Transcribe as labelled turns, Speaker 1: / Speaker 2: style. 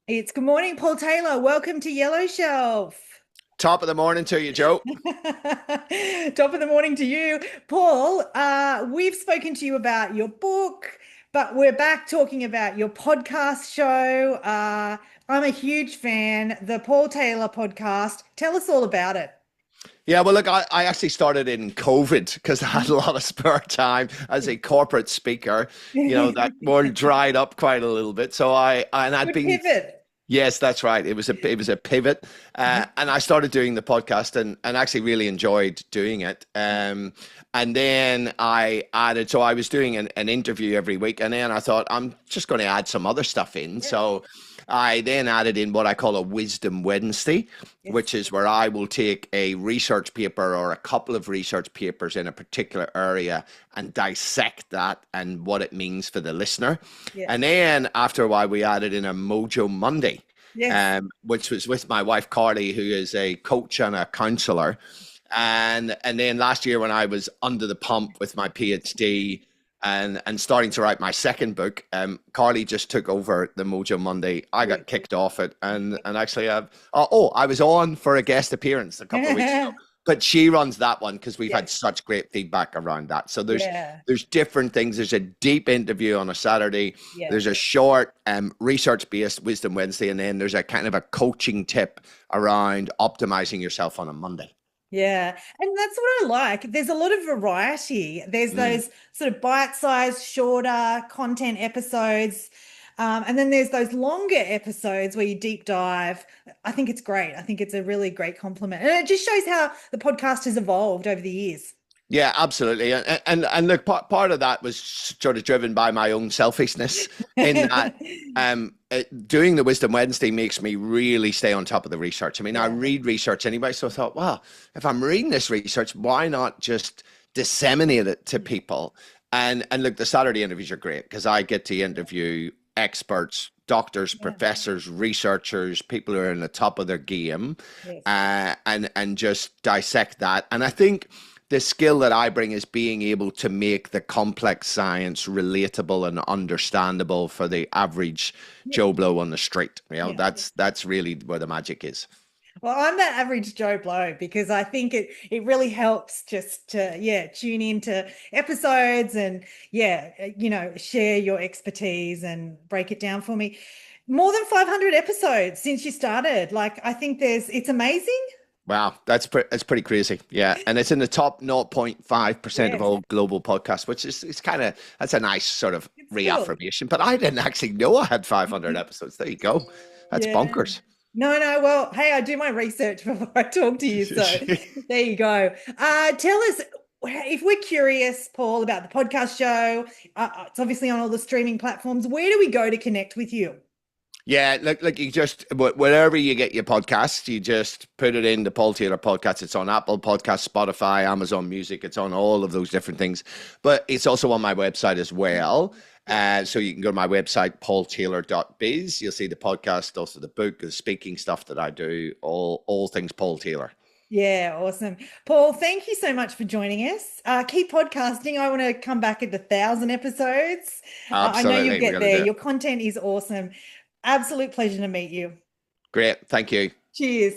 Speaker 1: It's good morning, Paul Taylor. Welcome to Yellow Shelf.
Speaker 2: Top of the morning to you, Joe.
Speaker 1: Top of the morning to you, Paul. We've spoken to you about your book, but we're back talking about your podcast show. I'm a huge fan, the Paul Taylor podcast. Tell us all about it.
Speaker 2: Yeah, well, look, I actually started in COVID because I had a lot of spare time as a corporate speaker. That world dried up quite a little bit. And I'd
Speaker 1: Good
Speaker 2: been.
Speaker 1: pivot.
Speaker 2: Yes, that's right. It was a pivot, and I started doing the podcast and actually really enjoyed doing it. And then I added, so I was doing an interview every week, and then I thought I'm just going to add some other stuff in.
Speaker 1: Yeah.
Speaker 2: So I then added in what I call a Wisdom Wednesday,
Speaker 1: Yes.
Speaker 2: which is where I will take a research paper or a couple of research papers in a particular area and dissect that and what it means for the listener.
Speaker 1: Yeah.
Speaker 2: And then after a while, we added in a Mojo Monday,
Speaker 1: Yes.
Speaker 2: which was with my wife Carly, who is a coach and a counselor. And then last year, when I was under the pump with my PhD and starting to write my second book, Carly just took over the Mojo Monday. I got kicked off it, and actually, I was on for a guest appearance a couple of weeks ago. But she runs that one because we've had such great feedback around that. So there's
Speaker 1: Yeah.
Speaker 2: there's different things. There's a deep interview on a Saturday.
Speaker 1: Yeah.
Speaker 2: There's a short research-based Wisdom Wednesday, and then there's a kind of a coaching tip around optimizing yourself on a Monday.
Speaker 1: Yeah, and that's what I like. There's a lot of variety. There's
Speaker 2: Mm.
Speaker 1: those sort of bite-sized, shorter content episodes. And then there's those longer episodes where you deep dive. I think it's great. I think it's a really great compliment. And it just shows how the podcast has evolved over the years.
Speaker 2: Yeah, absolutely. And look, part of that was sort of driven by my own selfishness in that doing the Wisdom Wednesday makes me really stay on top of the research. I mean, I
Speaker 1: Yeah.
Speaker 2: read research anyway, so I thought, well, if I'm reading this research, why not just disseminate it to people? And look, the Saturday interviews are great because I get to interview experts, doctors,
Speaker 1: Yeah.
Speaker 2: professors, researchers, people who are in the top of their game,
Speaker 1: Yes.
Speaker 2: and just dissect that. And I think the skill that I bring is being able to make the complex science relatable and understandable for the average
Speaker 1: Yeah.
Speaker 2: Joe Blow on the street.
Speaker 1: Yeah.
Speaker 2: That's really where the magic is.
Speaker 1: Well, I'm that average Joe Blow because I think it really helps just to tune into episodes and share your expertise and break it down for me. More than 500 episodes since you started. Like I think it's amazing.
Speaker 2: Wow, that's pretty crazy. Yeah, and it's in the top 0.5% of
Speaker 1: Yes,
Speaker 2: all global podcasts, which is it's kind of that's a nice sort of
Speaker 1: it's cool.
Speaker 2: reaffirmation. But I didn't actually know I had 500 episodes. There you go. That's
Speaker 1: Yeah.
Speaker 2: bonkers.
Speaker 1: No, no. Well, hey, I do my research before I talk to you. So there you go. Tell us if we're curious, Paul, about the podcast show. It's obviously on all the streaming platforms. Where do we go to connect with you?
Speaker 2: Yeah, look, you just wherever you get your podcasts, you just put it in the Paul Taylor podcast. It's on Apple Podcasts, Spotify, Amazon Music. It's on all of those different things, but it's also on my website as well. So you can go to my website, paultaylor.biz. You'll see the podcast, also the book, the speaking stuff that I do, all things Paul Taylor.
Speaker 1: Yeah, awesome. Paul, thank you so much for joining us. Keep podcasting. I want to come back at 1,000 episodes. I know you'll
Speaker 2: Absolutely, we're
Speaker 1: get
Speaker 2: going to
Speaker 1: there.
Speaker 2: do it.
Speaker 1: Your content is awesome. Absolute pleasure to meet you.
Speaker 2: Great, thank you.
Speaker 1: Cheers.